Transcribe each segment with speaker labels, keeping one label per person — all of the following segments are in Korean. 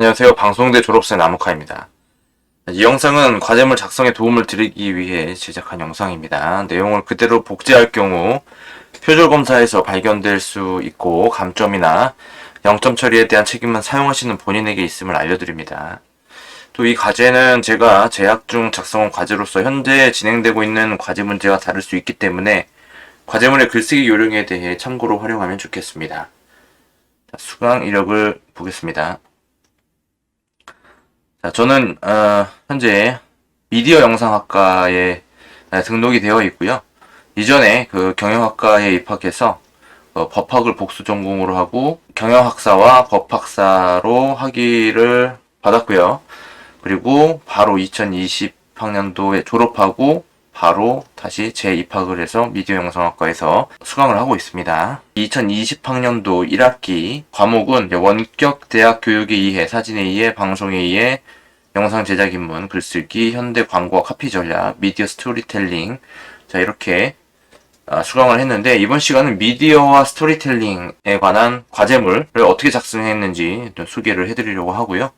Speaker 1: 안녕하세요. 방송대 졸업생 나무카입니다. 이 영상은 과제물 작성에 도움을 드리기 위해 제작한 영상입니다. 내용을 그대로 복제할 경우 표절 검사에서 발견될 수 있고 감점이나 0점 처리에 대한 책임은 사용하시는 본인에게 있음을 알려드립니다. 또 이 과제는 제가 재학 중 작성한 과제로서 현재 진행되고 있는 과제 문제와 다를 수 있기 때문에 과제물의 글쓰기 요령에 대해 참고로 활용하면 좋겠습니다. 수강 이력을 보겠습니다. 자, 저는 현재 미디어 영상학과에 등록이 되어 있고요. 이전에 그 경영학과에 입학해서 법학을 복수 전공으로 하고 경영학사와 법학사로 학위를 받았고요. 그리고 바로 2020학년도에 졸업하고 바로 다시 재입학을 해서 미디어 영상학과에서 수강을 하고 있습니다. 2020학년도 1학기 과목은 원격 대학 교육에 의해 사진에 의해 방송에 의해 영상 제작 입문, 글쓰기, 현대 광고와 카피 전략, 미디어 스토리텔링 자 이렇게 수강을 했는데 이번 시간은 미디어와 스토리텔링에 관한 과제물을 어떻게 작성했는지 소개를 해드리려고 하고요.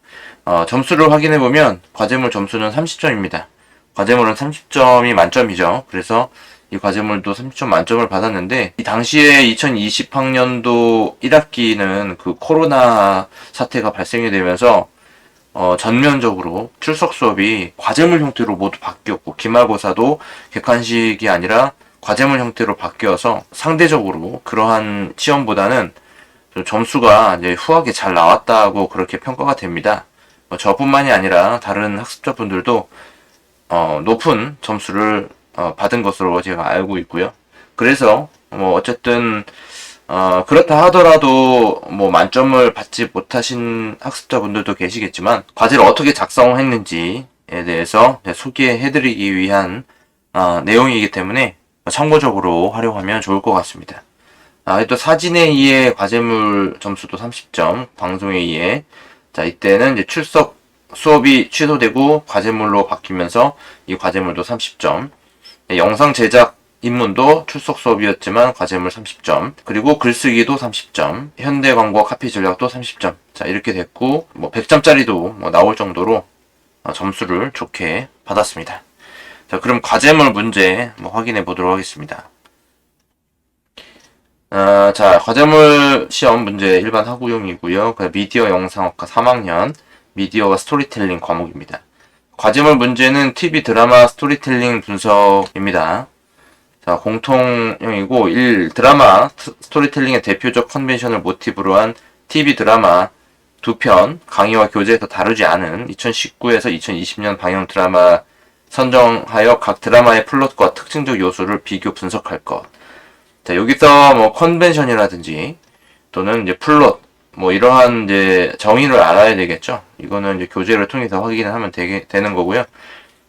Speaker 1: 점수를 확인해보면 과제물 점수는 30점입니다. 과제물은 30점이 만점이죠. 그래서 이 과제물도 30점 만점을 받았는데 이 당시에 2020학년도 1학기는 그 코로나 사태가 발생이 되면서 전면적으로 출석 수업이 과제물 형태로 모두 바뀌었고 기말고사도 객관식이 아니라 과제물 형태로 바뀌어서 상대적으로 그러한 시험보다는 좀 점수가 이제 후하게 잘 나왔다고 그렇게 평가가 됩니다. 저뿐만이 아니라 다른 학습자분들도 높은 점수를 받은 것으로 제가 알고 있고요. 그래서 어쨌든 그렇다 하더라도 만점을 받지 못하신 학습자분들도 계시겠지만 과제를 어떻게 작성했는지에 대해서 소개해드리기 위한 내용이기 때문에 참고적으로 활용하면 좋을 것 같습니다. 또 사진에 의해 과제물 점수도 30점, 방송에 의해 자 이때는 이제 출석 수업이 취소되고 과제물로 바뀌면서 이 과제물도 30점, 영상 제작 입문도 출석 수업이었지만 과제물 30점, 그리고 글쓰기도 30점, 현대 광고 카피 전략도 30점. 자 이렇게 됐고 100점짜리도 나올 정도로 점수를 좋게 받았습니다. 자 그럼 과제물 문제 확인해 보도록 하겠습니다. 자 과제물 시험 문제 일반 학우용이고요. 미디어 영상학과 3학년 미디어와 스토리텔링 과목입니다. 과제물 문제는 TV 드라마 스토리텔링 분석입니다. 자, 공통형이고 1. 드라마 스토리텔링의 대표적 컨벤션을 모티브로 한 TV 드라마 2편 강의와 교재에서 다루지 않은 2019에서 2020년 방영 드라마 선정하여 각 드라마의 플롯과 특징적 요소를 비교 분석할 것. 자, 여기서 컨벤션이라든지 또는 이제 플롯 이러한 이제 정의를 알아야 되겠죠. 이거는 이제 교재를 통해서 확인을 하면 되는 거고요.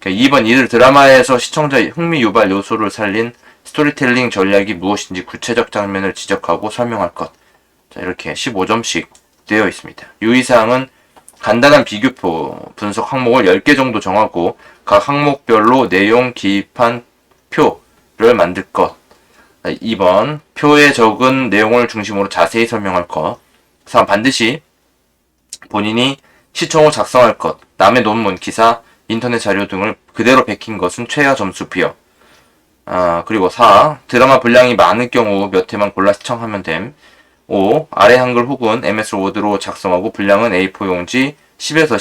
Speaker 1: 2번 이들 드라마에서 시청자의 흥미 유발 요소를 살린 스토리텔링 전략이 무엇인지 구체적 장면을 지적하고 설명할 것. 자, 이렇게 15점씩 되어 있습니다. 유의사항은 간단한 비교표 분석 항목을 10개 정도 정하고 각 항목별로 내용 기입한 표를 만들 것. 2번 표에 적은 내용을 중심으로 자세히 설명할 것. 3. 반드시 본인이 시청 후 작성할 것. 남의 논문, 기사, 인터넷 자료 등을 그대로 베낀 것은 최하 점수 부여. 그리고 4. 드라마 분량이 많을 경우 몇 회만 골라 시청하면 됨. 5. 아래 한글 혹은 MS 워드로 작성하고 분량은 A4 용지 10에서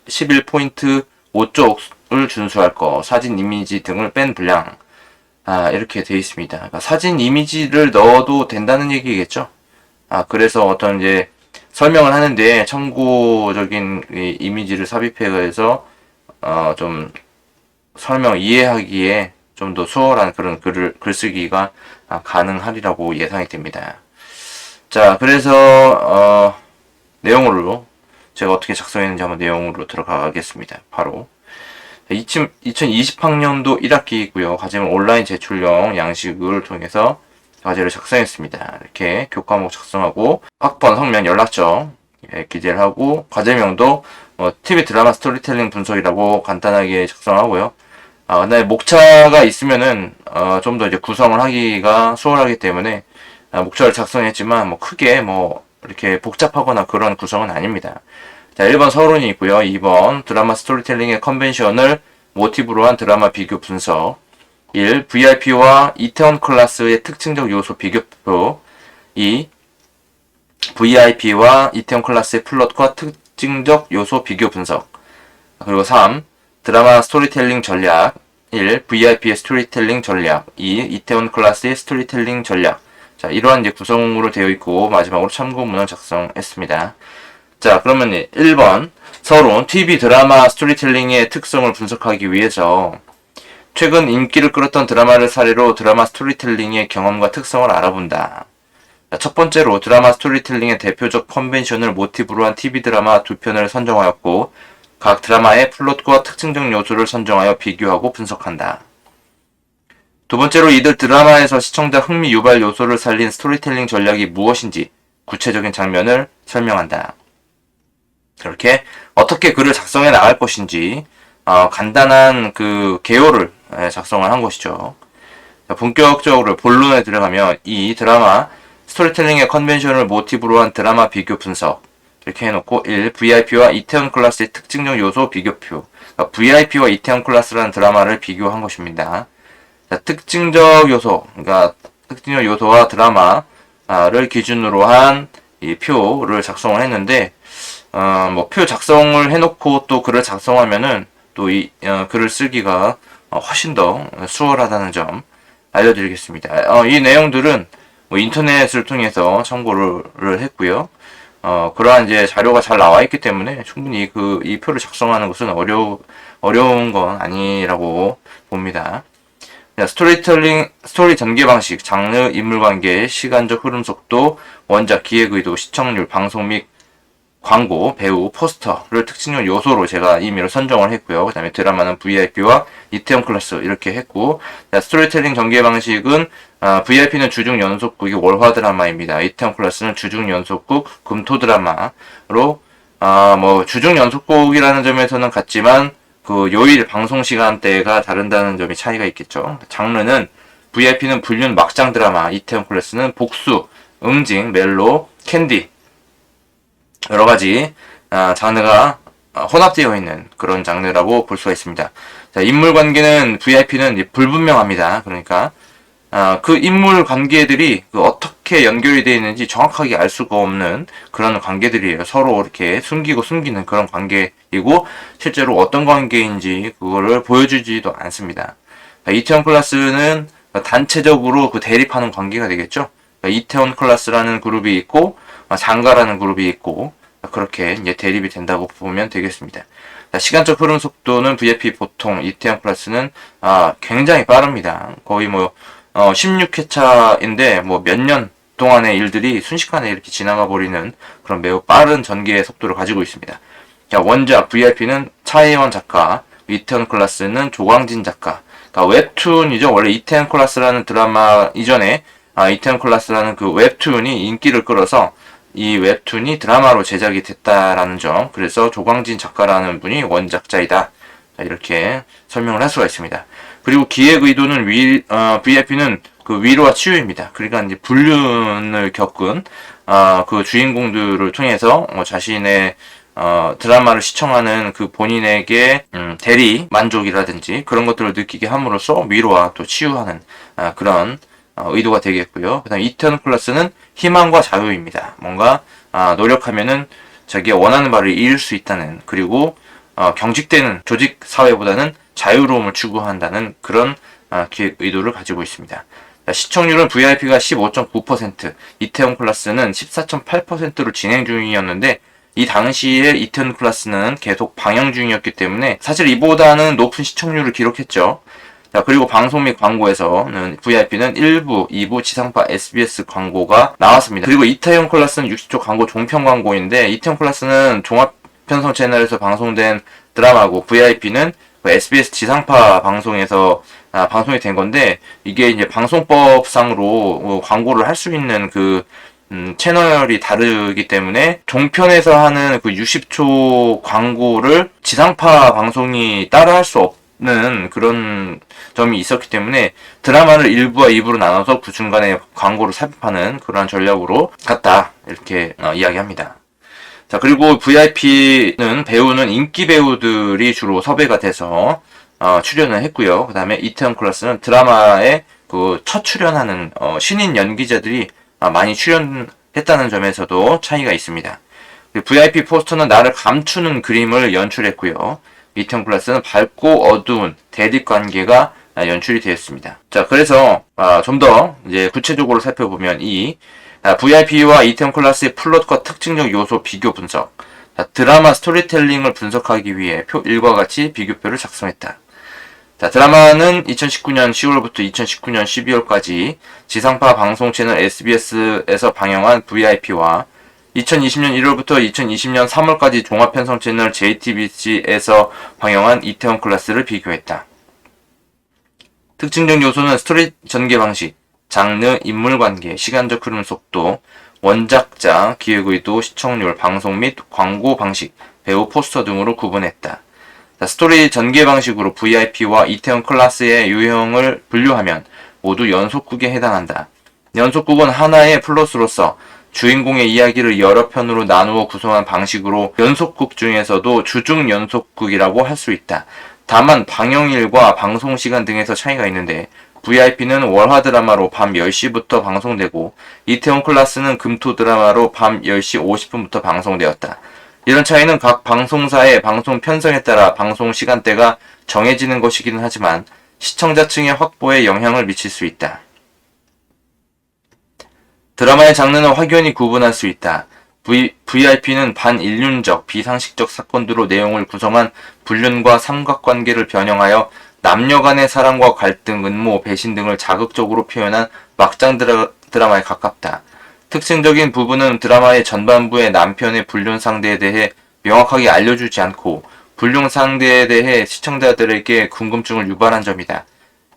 Speaker 1: 11포인트 5쪽을 준수할 것. 사진, 이미지 등을 뺀 분량. 이렇게 되어 있습니다. 그러니까 사진, 이미지를 넣어도 된다는 얘기겠죠. 그래서 어떤 이제 설명을 하는데 참고적인 이미지를 삽입해서 좀 설명 이해하기에 좀 더 수월한 그런 글쓰기가 가능하리라고 예상이 됩니다. 자, 그래서 내용으로 제가 어떻게 작성했는지 한번 내용으로 들어가겠습니다. 바로 2020학년도 1학기이고요. 과제물 온라인 제출형 양식을 통해서 과제를 작성했습니다. 이렇게 교과목 작성하고 학번, 성명, 연락처 기재를 하고 과제명도 TV 드라마 스토리텔링 분석이라고 간단하게 작성하고요. 근데 목차가 있으면은 좀 더 이제 구성을 하기가 수월하기 때문에 목차를 작성했지만 크게 이렇게 복잡하거나 그런 구성은 아닙니다. 자, 1번 서론이 있고요. 2번 드라마 스토리텔링의 컨벤션을 모티브로 한 드라마 비교 분석. 1. VIP와 이태원 클라스의 특징적 요소 비교표. 2. VIP와 이태원 클라스의 플롯과 특징적 요소 비교 분석. 그리고 3. 드라마 스토리텔링 전략. 1. VIP의 스토리텔링 전략. 2. 이태원 클라스의 스토리텔링 전략. 자, 이러한 이제 구성으로 되어 있고, 마지막으로 참고문을 작성했습니다. 자, 그러면 1번. 서론, TV 드라마 스토리텔링의 특성을 분석하기 위해서 최근 인기를 끌었던 드라마를 사례로 드라마 스토리텔링의 경험과 특성을 알아본다. 자, 첫 번째로 드라마 스토리텔링의 대표적 컨벤션을 모티브로 한 TV 드라마 두 편을 선정하였고, 각 드라마의 플롯과 특징적 요소를 선정하여 비교하고 분석한다. 두 번째로 이들 드라마에서 시청자 흥미 유발 요소를 살린 스토리텔링 전략이 무엇인지 구체적인 장면을 설명한다. 이렇게 어떻게 글을 작성해 나갈 것인지 간단한 그 개요를 작성을 한 것이죠. 자, 본격적으로 본론에 들어가면 이 드라마 스토리텔링의 컨벤션을 모티브로 한 드라마 비교 분석 이렇게 해놓고 1. VIP와 이태원 클라스의 특징적 요소 비교표. 그러니까 VIP와 이태원 클라스라는 드라마를 비교한 것입니다. 자, 특징적 요소, 그러니까 특징적 요소와 드라마를 기준으로 한 이 표를 작성을 했는데, 표 작성을 해놓고 또 글을 작성하면은 또 글을 쓰기가 훨씬 더 수월하다는 점 알려드리겠습니다. 이 내용들은 뭐 인터넷을 통해서 참고를 했고요. 그러한 이제 자료가 잘 나와 있기 때문에 충분히 이 표를 작성하는 것은 어려운 건 아니라고 봅니다. 스토리 전개 방식, 장르, 인물 관계, 시간적 흐름 속도, 원작, 기획 의도, 시청률, 방송 및 광고, 배우, 포스터를 특징적 요소로 제가 임의로 선정을 했고요. 그 다음에 드라마는 VIP와 이태원 클래스 이렇게 했고, 스토리텔링 전개 방식은 VIP는 주중 연속극이 월화 드라마입니다. 이태원 클래스는 주중 연속극 금토 드라마로 주중 연속극이라는 점에서는 같지만 그 요일 방송 시간대가 다른다는 점이 차이가 있겠죠. 장르는 VIP는 불륜 막장 드라마, 이태원 클래스는 복수, 응징, 멜로, 캔디 여러 가지 장르가 혼합되어 있는 그런 장르라고 볼 수가 있습니다. 자, 인물 관계는 VIP는 불분명합니다. 그러니까 그 인물 관계들이 어떻게 연결이 되어 있는지 정확하게 알 수가 없는 그런 관계들이에요. 서로 이렇게 숨기는 그런 관계이고 실제로 어떤 관계인지 그거를 보여주지도 않습니다. 이태원 클라스는 단체적으로 대립하는 관계가 되겠죠. 이태원 클라스라는 그룹이 있고 장가라는 그룹이 있고 그렇게 이제 대립이 된다고 보면 되겠습니다. 시간적 흐름 속도는 VIP 보통 이태원 클라스는 굉장히 빠릅니다. 거의 16회차인데 몇 년 동안의 일들이 순식간에 이렇게 지나가 버리는 그런 매우 빠른 전개의 속도를 가지고 있습니다. 자, 원작 VIP는 차혜원 작가, 이태원 클라스는 조광진 작가. 그러니까 웹툰이죠. 원래 이태원 클라스라는 드라마 이전에 이태원 클라스라는 그 웹툰이 인기를 끌어서 이 웹툰이 드라마로 제작이 됐다라는 점. 그래서 조광진 작가라는 분이 원작자이다. 자, 이렇게 설명을 할 수가 있습니다. 그리고 기획 의도는 VIP는 그 위로와 치유입니다. 그러니까 이제 불륜을 겪은 그 주인공들을 통해서 자신의 드라마를 시청하는 그 본인에게 대리 만족이라든지 그런 것들을 느끼게 함으로써 위로와 또 치유하는 그런 의도가 되겠고요. 그 다음에 이태원 클래스는 희망과 자유입니다. 뭔가 노력하면은 자기가 원하는 바를 이룰 수 있다는, 그리고 경직되는 조직 사회보다는 자유로움을 추구한다는 그런 기획 의도를 가지고 있습니다. 시청률은 VIP가 15.9%, 이태원 클래스는 14.8%로 진행 중이었는데 이 당시에 이태원 클래스는 계속 방영 중이었기 때문에 사실 이보다는 높은 시청률을 기록했죠. 자, 그리고 방송 및 광고에서는 VIP는 1부, 2부 지상파 SBS 광고가 나왔습니다. 그리고 이태원 클래스는 60초 광고 종편 광고인데 이태원 클래스는 종합편성 채널에서 방송된 드라마고 VIP는 SBS 지상파 방송에서 방송이 된 건데 이게 이제 방송법상으로 광고를 할 수 있는 채널이 다르기 때문에 종편에서 하는 60초 광고를 지상파 방송이 따라할 수 없는 그런 점이 있었기 때문에 드라마를 1부와 2부로 나눠서 그 중간에 광고를 삽입하는 그러한 전략으로 갔다 이렇게 이야기합니다. 자, 그리고 VIP는 배우는 인기 배우들이 주로 섭외가 돼서 출연을 했고요. 그 다음에 이태원 클라스는 드라마에 그 첫 출연하는 신인 연기자들이 많이 출연했다는 점에서도 차이가 있습니다. VIP 포스터는 나를 감추는 그림을 연출했고요. 이태원 클라스는 밝고 어두운 대립 관계가 연출이 되었습니다. 자, 그래서 좀 더 이제 구체적으로 살펴보면 이 VIP와 이태원 클라스의 플롯과 특징적 요소 비교 분석. 자, 드라마 스토리텔링을 분석하기 위해 표 1과 같이 비교표를 작성했다. 자, 드라마는 2019년 10월부터 2019년 12월까지 지상파 방송 채널 SBS에서 방영한 VIP와 2020년 1월부터 2020년 3월까지 종합편성 채널 JTBC에서 방영한 이태원 클라스를 비교했다. 특징적 요소는 스토리 전개 방식, 장르, 인물 관계, 시간적 흐름 속도, 원작자, 기획 의도, 시청률, 방송 및 광고 방식, 배우 포스터 등으로 구분했다. 스토리 전개 방식으로 VIP와 이태원 클라스의 유형을 분류하면 모두 연속극에 해당한다. 연속극은 하나의 플롯으로서 주인공의 이야기를 여러 편으로 나누어 구성한 방식으로 연속극 중에서도 주중 연속극이라고 할 수 있다. 다만 방영일과 방송시간 등에서 차이가 있는데 VIP는 월화 드라마로 밤 10시부터 방송되고 이태원 클라스는 금토 드라마로 밤 10시 50분부터 방송되었다. 이런 차이는 각 방송사의 방송 편성에 따라 방송 시간대가 정해지는 것이기는 하지만 시청자층의 확보에 영향을 미칠 수 있다. 드라마의 장르는 확연히 구분할 수 있다. VIP는 반인륜적, 비상식적 사건들로 내용을 구성한 불륜과 삼각관계를 변형하여 남녀 간의 사랑과 갈등, 음모, 배신 등을 자극적으로 표현한 막장 드라마에 가깝다. 특징적인 부분은 드라마의 전반부에 남편의 불륜 상대에 대해 명확하게 알려주지 않고 불륜 상대에 대해 시청자들에게 궁금증을 유발한 점이다.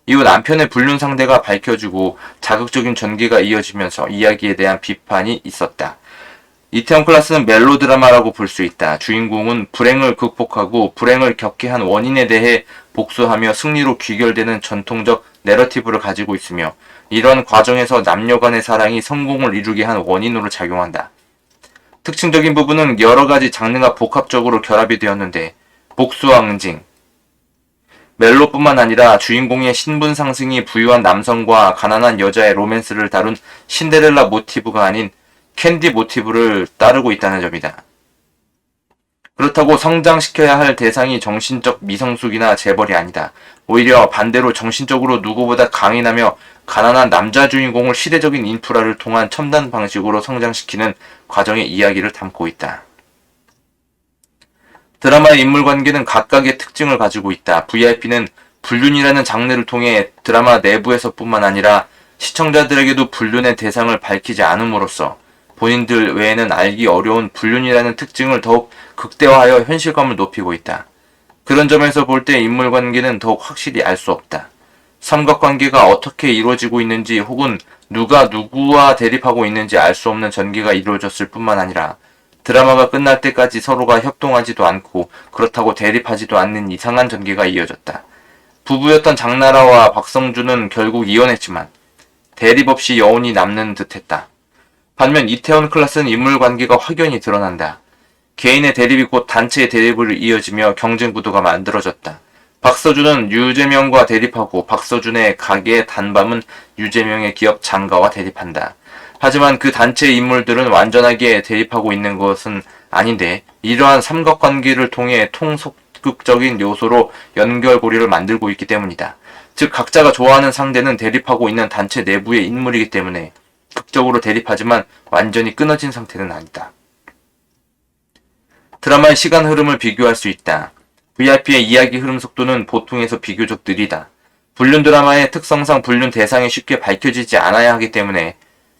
Speaker 1: 이후 남편의 불륜 상대가 밝혀지고 자극적인 전개가 이어지면서 이야기에 대한 비판이 있었다. 이태원 클라스는 멜로드라마라고 볼 수 있다. 주인공은 불행을 극복하고 불행을 겪게 한 원인에 대해 복수하며 승리로 귀결되는 전통적 내러티브를 가지고 있으며 이런 과정에서 남녀 간의 사랑이 성공을 이루게 한 원인으로 작용한다. 특징적인 부분은 여러 가지 장르가 복합적으로 결합이 되었는데 복수와 응징, 멜로뿐만 아니라 주인공의 신분 상승이 부유한 남성과 가난한 여자의 로맨스를 다룬 신데렐라 모티브가 아닌 캔디 모티브를 따르고 있다는 점이다. 그렇다고 성장시켜야 할 대상이 정신적 미성숙이나 재벌이 아니다. 오히려 반대로 정신적으로 누구보다 강인하며 가난한 남자 주인공을 시대적인 인프라를 통한 첨단 방식으로 성장시키는 과정의 이야기를 담고 있다. 드라마의 인물관계는 각각의 특징을 가지고 있다. VIP는 불륜이라는 장르를 통해 드라마 내부에서뿐만 아니라 시청자들에게도 불륜의 대상을 밝히지 않음으로써 본인들 외에는 알기 어려운 불륜이라는 특징을 더욱 극대화하여 현실감을 높이고 있다. 그런 점에서 볼 때 인물관계는 더욱 확실히 알 수 없다. 삼각관계가 어떻게 이루어지고 있는지 혹은 누가 누구와 대립하고 있는지 알 수 없는 전개가 이루어졌을 뿐만 아니라 드라마가 끝날 때까지 서로가 협동하지도 않고 그렇다고 대립하지도 않는 이상한 전개가 이어졌다. 부부였던 장나라와 박성준은 결국 이혼했지만 대립 없이 여운이 남는 듯했다. 반면 이태원 클라스는 인물관계가 확연히 드러난다. 개인의 대립이 곧 단체의 대립으로 이어지며 경쟁 구도가 만들어졌다. 박서준은 유재명과 대립하고 박서준의 가게 단밤은 유재명의 기업 장가와 대립한다. 하지만 그 단체의 인물들은 완전하게 대립하고 있는 것은 아닌데 이러한 삼각관계를 통해 통속극적인 요소로 연결고리를 만들고 있기 때문이다. 즉 각자가 좋아하는 상대는 대립하고 있는 단체 내부의 인물이기 때문에 극적으로 대립하지만 완전히 끊어진 상태는 아니다. 드라마의 시간 흐름을 비교할 수 있다. VIP의 이야기 흐름 속도는 보통에서 비교적 느리다. 불륜 드라마의 특성상 불륜 대상이 쉽게 밝혀지지 않아야 하기 때문에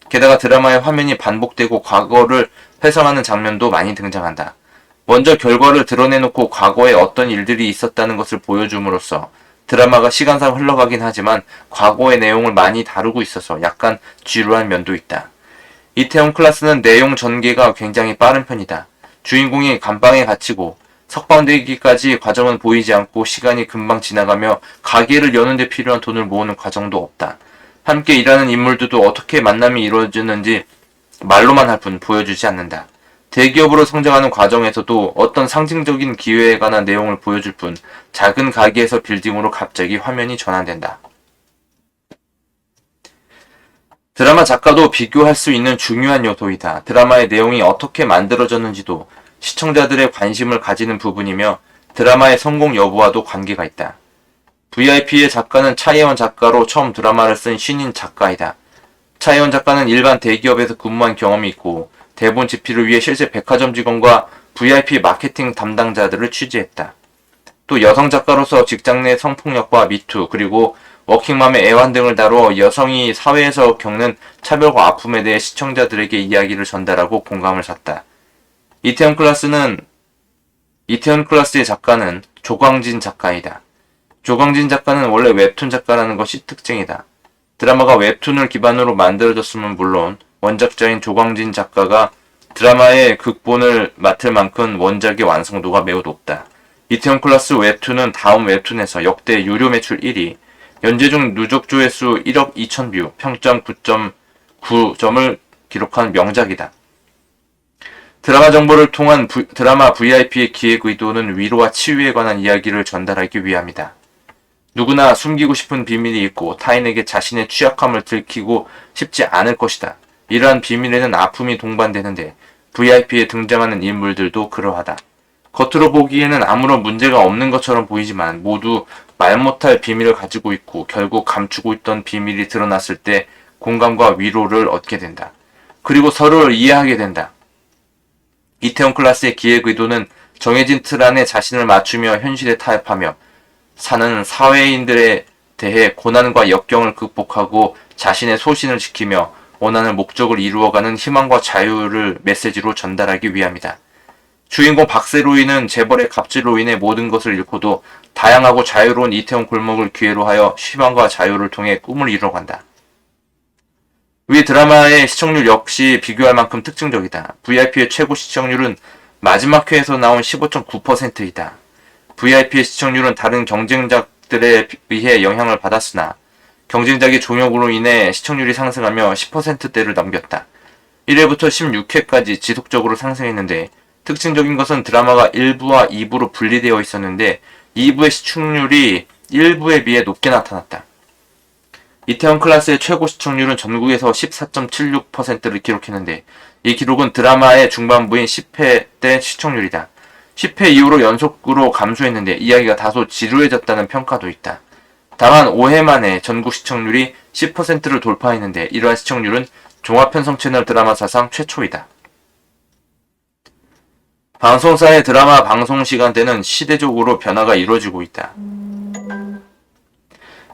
Speaker 1: 게다가 드라마의 화면이 반복되고 과거를 회상하는 장면도 많이 등장한다. 먼저 결과를 드러내놓고 과거에 어떤 일들이 있었다는 것을 보여줌으로써 드라마가 시간상 흘러가긴 하지만 과거의 내용을 많이 다루고 있어서 약간 지루한 면도 있다. 이태원 클라스는 내용 전개가 굉장히 빠른 편이다. 주인공이 감방에 갇히고 석방되기까지 과정은 보이지 않고 시간이 금방 지나가며 가게를 여는 데 필요한 돈을 모으는 과정도 없다. 함께 일하는 인물들도 어떻게 만남이 이루어지는지 말로만 할 뿐 보여주지 않는다. 대기업으로 성장하는 과정에서도 어떤 상징적인 기회에 관한 내용을 보여줄 뿐 작은 가게에서 빌딩으로 갑자기 화면이 전환된다. 드라마 작가도 비교할 수 있는 중요한 요소이다. 드라마의 내용이 어떻게 만들어졌는지도 시청자들의 관심을 가지는 부분이며 드라마의 성공 여부와도 관계가 있다. VIP의 작가는 차혜원 작가로 처음 드라마를 쓴 신인 작가이다. 차혜원 작가는 일반 대기업에서 근무한 경험이 있고 대본 집필을 위해 실제 백화점 직원과 VIP 마케팅 담당자들을 취재했다. 또 여성 작가로서 직장 내 성폭력과 미투 그리고 워킹맘의 애환 등을 다루어 여성이 사회에서 겪는 차별과 아픔에 대해 시청자들에게 이야기를 전달하고 공감을 샀다. 이태원 클라스의 작가는 조광진 작가이다. 조광진 작가는 원래 웹툰 작가라는 것이 특징이다. 드라마가 웹툰을 기반으로 만들어졌으면 물론 원작자인 조광진 작가가 드라마의 극본을 맡을 만큼 원작의 완성도가 매우 높다. 이태원 클라스 웹툰은 다음 웹툰에서 역대 유료 매출 1위, 연재 중 누적 조회수 1억 2천 뷰, 평점 9.9점을 기록한 명작이다. 드라마 정보를 통한 드라마 VIP의 기획 의도는 위로와 치유에 관한 이야기를 전달하기 위함이다. 누구나 숨기고 싶은 비밀이 있고 타인에게 자신의 취약함을 들키고 싶지 않을 것이다. 이러한 비밀에는 아픔이 동반되는데 VIP에 등장하는 인물들도 그러하다. 겉으로 보기에는 아무런 문제가 없는 것처럼 보이지만 모두 말 못할 비밀을 가지고 있고 결국 감추고 있던 비밀이 드러났을 때 공감과 위로를 얻게 된다. 그리고 서로를 이해하게 된다. 이태원 클라스의 기획 의도는 정해진 틀 안에 자신을 맞추며 현실에 타협하며 사는 사회인들에 대해 고난과 역경을 극복하고 자신의 소신을 지키며 원하는 목적을 이루어가는 희망과 자유를 메시지로 전달하기 위함이다. 주인공 박세로이는 재벌의 갑질로 인해 모든 것을 잃고도 다양하고 자유로운 이태원 골목을 기회로 하여 희망과 자유를 통해 꿈을 이뤄간다. 위 드라마의 시청률 역시 비교할 만큼 특징적이다. VIP의 최고 시청률은 마지막 회에서 나온 15.9%이다. VIP의 시청률은 다른 경쟁작들에 의해 영향을 받았으나 경쟁작의 종욕으로 인해 시청률이 상승하며 10%대를 넘겼다. 1회부터 16회까지 지속적으로 상승했는데 특징적인 것은 드라마가 1부와 2부로 분리되어 있었는데 2부의 시청률이 1부에 비해 높게 나타났다. 이태원 클라스의 최고 시청률은 전국에서 14.76%를 기록했는데 이 기록은 드라마의 중반부인 10회 때 시청률이다. 10회 이후로 연속으로 감소했는데 이야기가 다소 지루해졌다는 평가도 있다. 다만 5회 만에 전국 시청률이 10%를 돌파했는데 이러한 시청률은 종합편성 채널 드라마 사상 최초이다. 방송사의 드라마 방송 시간대는 시대적으로 변화가 이루어지고 있다.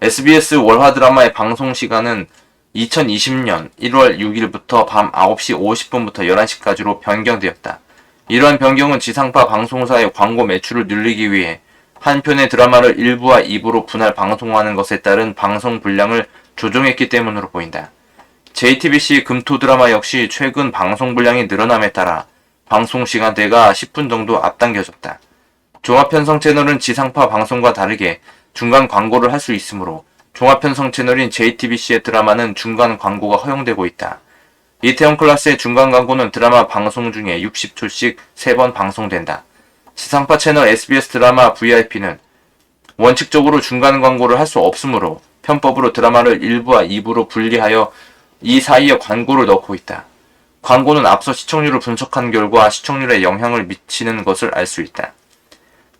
Speaker 1: SBS 월화 드라마의 방송 시간은 2020년 1월 6일부터 밤 9시 50분부터 11시까지로 변경되었다. 이러한 변경은 지상파 방송사의 광고 매출을 늘리기 위해 한 편의 드라마를 1부와 2부로 분할 방송하는 것에 따른 방송 분량을 조정했기 때문으로 보인다. JTBC 금토 드라마 역시 최근 방송 분량이 늘어남에 따라 방송 시간대가 10분 정도 앞당겨졌다. 종합편성 채널은 지상파 방송과 다르게 중간 광고를 할 수 있으므로 종합편성 채널인 JTBC의 드라마는 중간 광고가 허용되고 있다. 이태원 클라스의 중간 광고는 드라마 방송 중에 60초씩 3번 방송된다. 지상파 채널 SBS 드라마 VIP는 원칙적으로 중간 광고를 할 수 없으므로 편법으로 드라마를 1부와 2부로 분리하여 이 사이에 광고를 넣고 있다. 광고는 앞서 시청률을 분석한 결과 시청률에 영향을 미치는 것을 알 수 있다.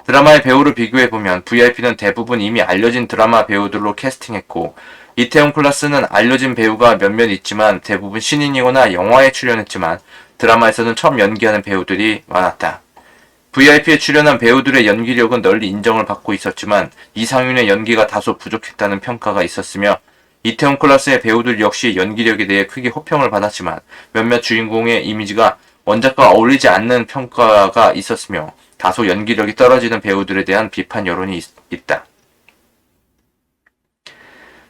Speaker 1: 드라마의 배우를 비교해보면 VIP는 대부분 이미 알려진 드라마 배우들로 캐스팅했고 이태원 클라스는 알려진 배우가 몇몇 있지만 대부분 신인이거나 영화에 출연했지만 드라마에서는 처음 연기하는 배우들이 많았다. VIP에 출연한 배우들의 연기력은 널리 인정을 받고 있었지만 이상윤의 연기가 다소 부족했다는 평가가 있었으며 이태원 클라스의 배우들 역시 연기력에 대해 크게 호평을 받았지만 몇몇 주인공의 이미지가 원작과 어울리지 않는 평가가 있었으며 다소 연기력이 떨어지는 배우들에 대한 비판 여론이 있다.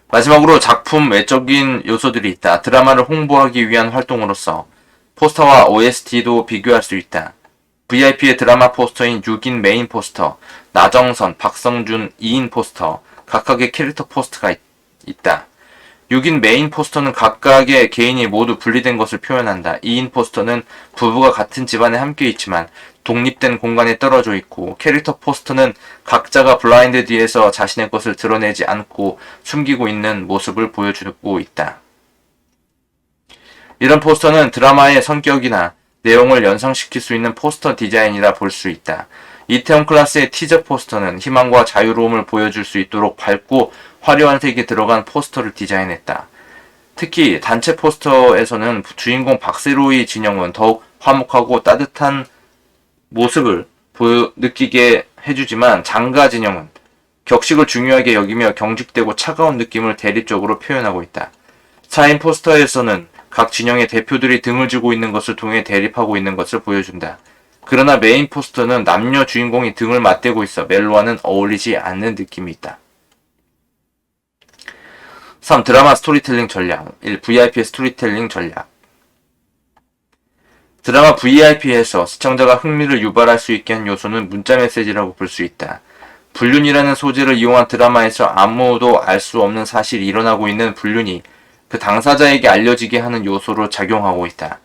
Speaker 1: 마지막으로 작품 외적인 요소들이 있다. 드라마를 홍보하기 위한 활동으로서 포스터와 OST도 비교할 수 있다. VIP의 드라마 포스터인 6인 메인 포스터, 나정선, 박성준 2인 포스터, 각각의 캐릭터 포스터가 있다. 6인 메인 포스터는 각각의 개인이 모두 분리된 것을 표현한다. 2인 포스터는 부부가 같은 집안에 함께 있지만 독립된 공간에 떨어져 있고, 캐릭터 포스터는 각자가 블라인드 뒤에서 자신의 것을 드러내지 않고 숨기고 있는 모습을 보여주고 있다. 이런 포스터는 드라마의 성격이나 내용을 연상시킬 수 있는 포스터 디자인이라 볼 수 있다. 이태원 클라스의 티저 포스터는 희망과 자유로움을 보여줄 수 있도록 밝고 화려한 색이 들어간 포스터를 디자인했다. 특히 단체 포스터에서는 주인공 박세로의 진영은 더욱 화목하고 따뜻한 모습을 느끼게 해주지만, 장가 진영은 격식을 중요하게 여기며 경직되고 차가운 느낌을 대립적으로 표현하고 있다. 4인 포스터에서는 각 진영의 대표들이 등을 쥐고 있는 것을 통해 대립하고 있는 것을 보여준다. 그러나 메인 포스터는 남녀 주인공이 등을 맞대고 있어 멜로와는 어울리지 않는 느낌이 있다. 3. 드라마 스토리텔링 전략. 1. VIP의 스토리텔링 전략. 드라마 VIP에서 시청자가 흥미를 유발할 수 있게 한 요소는 문자 메시지라고 볼 수 있다. 불륜이라는 소재를 이용한 드라마에서 아무도 알 수 없는 사실이 일어나고 있는 불륜이 그 당사자에게 알려지게 하는 요소로 작용하고 있다.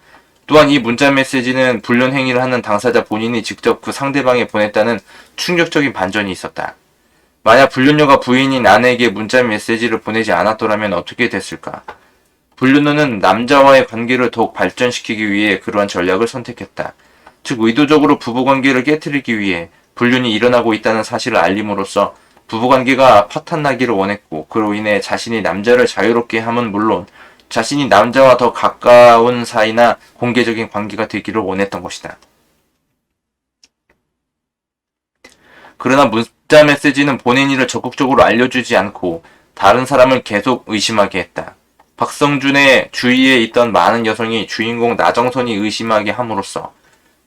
Speaker 1: 또한 이 문자 메시지는 불륜 행위를 하는 당사자 본인이 직접 그 상대방에 보냈다는 충격적인 반전이 있었다. 만약 불륜녀가 부인인 아내에게 문자 메시지를 보내지 않았더라면 어떻게 됐을까? 불륜녀는 남자와의 관계를 더욱 발전시키기 위해 그러한 전략을 선택했다. 즉, 의도적으로 부부관계를 깨트리기 위해 불륜이 일어나고 있다는 사실을 알림으로써 부부관계가 파탄나기를 원했고, 그로 인해 자신이 남자를 자유롭게 함은 물론 자신이 남자와 더 가까운 사이나 공개적인 관계가 되기를 원했던 것이다. 그러나 문자 메시지는 보낸 일을 적극적으로 알려주지 않고 다른 사람을 계속 의심하게 했다. 박성준의 주위에 있던 많은 여성이 주인공 나정선이 의심하게 함으로써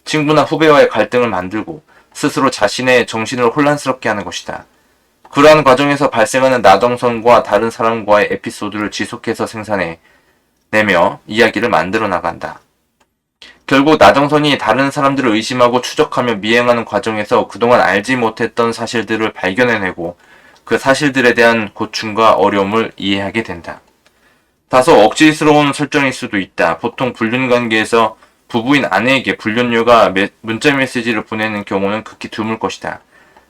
Speaker 1: 친구나 후배와의 갈등을 만들고 스스로 자신의 정신을 혼란스럽게 하는 것이다. 그러한 과정에서 발생하는 나정선과 다른 사람과의 에피소드를 지속해서 생산해내며 이야기를 만들어 나간다. 결국 나정선이 다른 사람들을 의심하고 추적하며 미행하는 과정에서 그동안 알지 못했던 사실들을 발견해내고 그 사실들에 대한 고충과 어려움을 이해하게 된다. 다소 억지스러운 설정일 수도 있다. 보통 불륜관계에서 부부인 아내에게 불륜녀가 문자 메시지를 보내는 경우는 극히 드물 것이다.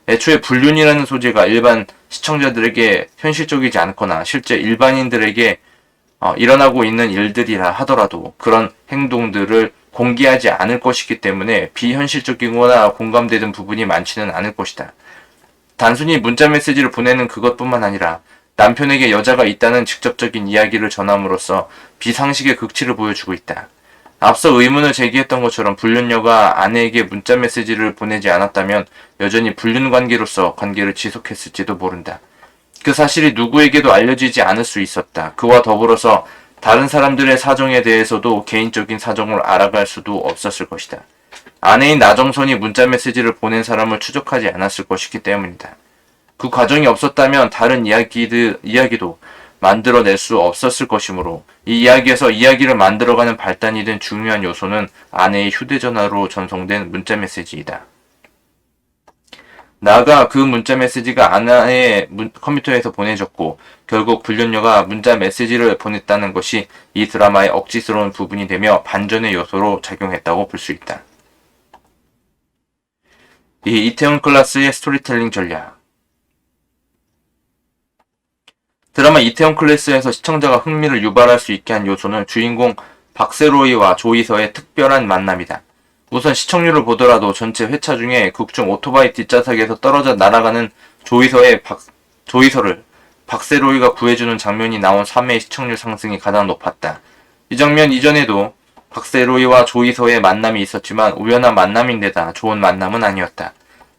Speaker 1: 애초에 불륜이라는 소재가 일반 시청자들에게 현실적이지 않거나 실제 일반인들에게 일어나고 있는 일들이라 하더라도 그런 행동들을 공개하지 않을 것이기 때문에 비현실적이거나 공감되는 부분이 많지는 않을 것이다. 단순히 문자 메시지를 보내는 그것뿐만 아니라 남편에게 여자가 있다는 직접적인 이야기를 전함으로써 비상식의 극치를 보여주고 있다. 앞서 의문을 제기했던 것처럼 불륜녀가 아내에게 문자 메시지를 보내지 않았다면 여전히 불륜관계로서 관계를 지속했을지도 모른다. 그 사실이 누구에게도 알려지지 않을 수 있었다. 그와 더불어서 다른 사람들의 사정에 대해서도 개인적인 사정을 알아갈 수도 없었을 것이다. 아내인 나정선이 문자 메시지를 보낸 사람을 추적하지 않았을 것이기 때문이다. 그 과정이 없었다면 다른 이야기도 만들어낼 수 없었을 것이므로 이 이야기에서 이야기를 만들어가는 발단이 된 중요한 요소는 아내의 휴대전화로 전송된 문자 메시지이다. 나아가 그 문자 메시지가 아내의 컴퓨터에서 보내졌고 결국 불륜녀가 문자 메시지를 보냈다는 것이 이 드라마의 억지스러운 부분이 되며 반전의 요소로 작용했다고 볼 수 있다. 이 이태원 클라스의 스토리텔링 전략. 드라마 이태원 클래스에서 시청자가 흥미를 유발할 수 있게 한 요소는 주인공 박세로이와 조이서의 특별한 만남이다. 우선 시청률을 보더라도 전체 회차 중에 극중 오토바이 뒷좌석에서 떨어져 날아가는 조이서를 박세로이가 구해주는 장면이 나온 3회의 시청률 상승이 가장 높았다. 이 장면 이전에도 박세로이와 조이서의 만남이 있었지만 우연한 만남인데다 좋은 만남은 아니었다.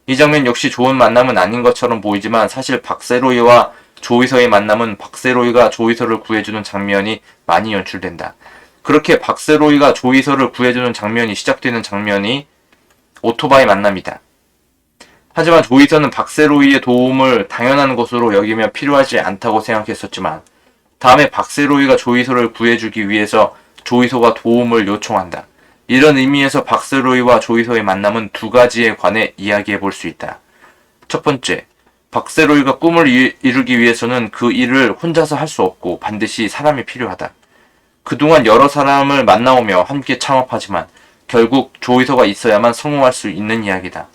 Speaker 1: 이 장면 역시 좋은 만남은 아닌 것처럼 보이지만 사실 박세로이와 조이서의 만남은 박세로이가 조이서를 구해주는 장면이 많이 연출된다. 그렇게 박세로이가 조이서를 구해주는 장면이 시작되는 장면이 오토바이 만남이다. 하지만 조이서는 박세로이의 도움을 당연한 것으로 여기며 필요하지 않다고 생각했었지만 다음에 박세로이가 조이서를 구해주기 위해서 조이서가 도움을 요청한다. 이런 의미에서 박세로이와 조이서의 만남은 두 가지에 관해 이야기해 볼 수 있다. 첫 번째, 박세로이가 꿈을 이루기 위해서는 그 일을 혼자서 할 수 없고 반드시 사람이 필요하다. 그동안 여러 사람을 만나오며 함께 창업하지만 결국 조이서가 있어야만 성공할 수 있는 이야기다.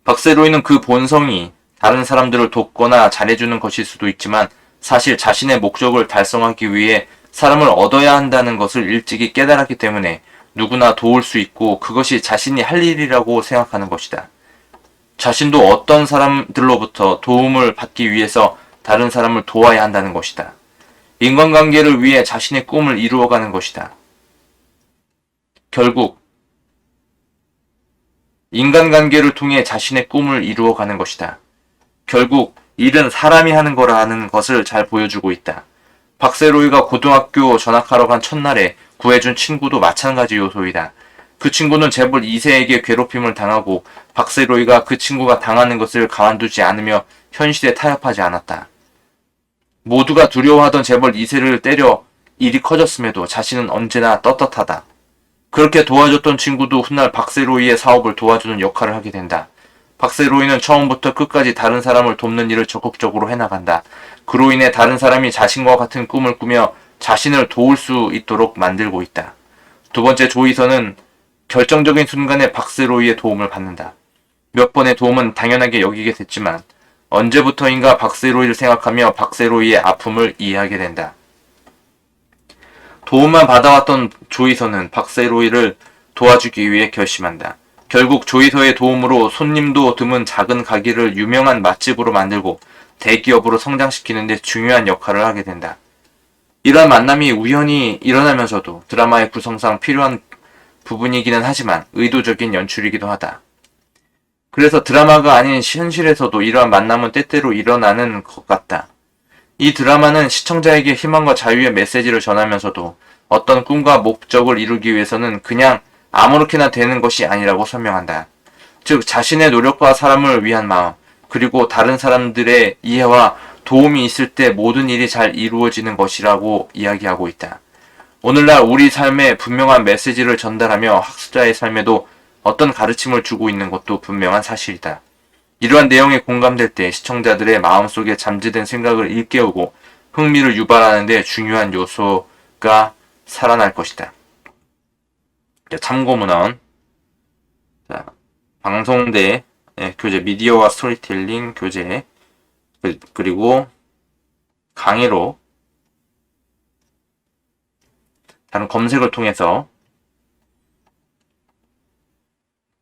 Speaker 1: 박세로이는 그 본성이 다른 사람들을 돕거나 잘해주는 것일 수도 있지만 사실 자신의 목적을 달성하기 위해 사람을 얻어야 한다는 것을 일찍이 깨달았기 때문에 누구나 도울 수 있고 그것이 자신이 할 일이라고 생각하는 것이다. 자신도 어떤 사람들로부터 도움을 받기 위해서 다른 사람을 도와야 한다는 것이다. 인간관계를 위해 자신의 꿈을 이루어가는 것이다. 결국 인간관계를 통해 자신의 꿈을 이루어가는 것이다. 결국 일은 사람이 하는 거라는 것을 잘 보여주고 있다. 박세로이가 고등학교 전학하러 간 첫날에 구해준 친구도 마찬가지 요소이다. 그 친구는 재벌 2세에게 괴롭힘을 당하고 박세로이가 그 친구가 당하는 것을 가만두지 않으며 현실에 타협하지 않았다. 모두가 두려워하던 재벌 2세를 때려 일이 커졌음에도 자신은 언제나 떳떳하다. 그렇게 도와줬던 친구도 훗날 박세로이의 사업을 도와주는 역할을 하게 된다. 박세로이는 처음부터 끝까지 다른 사람을 돕는 일을 적극적으로 해나간다. 그로 인해 다른 사람이 자신과 같은 꿈을 꾸며 자신을 도울 수 있도록 만들고 있다. 두 번째, 조이서는 결정적인 순간에 박세로이의 도움을 받는다. 몇 번의 도움은 당연하게 여기게 됐지만 언제부터인가 박세로이를 생각하며 박세로이의 아픔을 이해하게 된다. 도움만 받아왔던 조이서는 박세로이를 도와주기 위해 결심한다. 결국 조이서의 도움으로 손님도 드문 작은 가게를 유명한 맛집으로 만들고 대기업으로 성장시키는 데 중요한 역할을 하게 된다. 이러한 만남이 우연히 일어나면서도 드라마의 구성상 필요한 부분이기는 하지만 의도적인 연출이기도 하다. 그래서 드라마가 아닌 현실에서도 이러한 만남은 때때로 일어나는 것 같다. 이 드라마는 시청자에게 희망과 자유의 메시지를 전하면서도 어떤 꿈과 목적을 이루기 위해서는 그냥 아무렇게나 되는 것이 아니라고 설명한다. 즉 자신의 노력과 사람을 위한 마음, 그리고 다른 사람들의 이해와 도움이 있을 때 모든 일이 잘 이루어지는 것이라고 이야기하고 있다. 오늘날 우리 삶에 분명한 메시지를 전달하며 학습자의 삶에도 어떤 가르침을 주고 있는 것도 분명한 사실이다. 이러한 내용에 공감될 때 시청자들의 마음속에 잠재된 생각을 일깨우고 흥미를 유발하는 데 중요한 요소가 살아날 것이다. 참고문헌, 방송대 교재 미디어와 스토리텔링 교재, 그리고 강의로 다른 검색을 통해서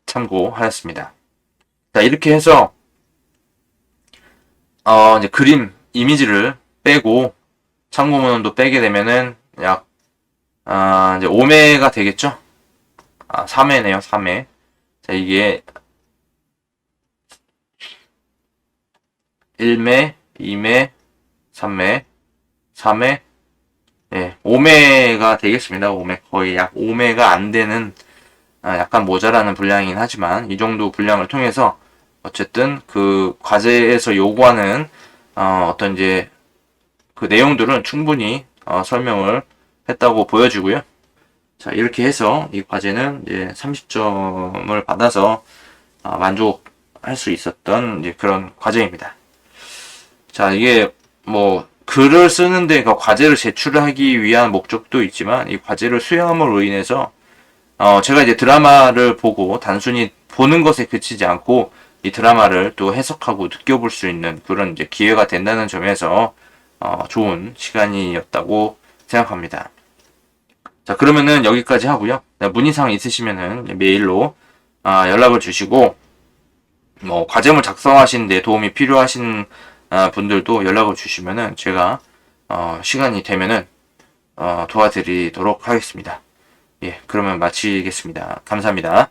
Speaker 1: 참고하였습니다. 자, 이렇게 해서 이제 그림 이미지를 빼고 참고문헌도 빼게 되면은 약 이제 5매가 되겠죠? 3매네요, 3매. 자, 이게 1매, 2매, 3매, 4매, 5매가 되겠습니다. 5매. 거의 약 5매가 안 되는, 약간 모자라는 분량이긴 하지만, 이 정도 분량을 통해서, 어쨌든, 그 과제에서 요구하는, 어떤 이제, 그 내용들은 충분히, 설명을 했다고 보여지고요. 자, 이렇게 해서 이 과제는 이제 30점을 받아서, 만족할 수 있었던 이제 그런 과제입니다. 자, 이게 뭐 글을 쓰는데 과제를 제출하기 위한 목적도 있지만 이 과제를 수행함으로 인해서 제가 이제 드라마를 보고 단순히 보는 것에 그치지 않고 이 드라마를 또 해석하고 느껴볼 수 있는 그런 이제 기회가 된다는 점에서 좋은 시간이었다고 생각합니다. 자, 그러면은 여기까지 하고요. 문의사항 있으시면은 메일로 연락을 주시고 뭐 과제물 작성하시는데 도움이 필요하신 분들도 연락을 주시면은 제가 시간이 되면은 도와드리도록 하겠습니다. 예, 그러면 마치겠습니다. 감사합니다.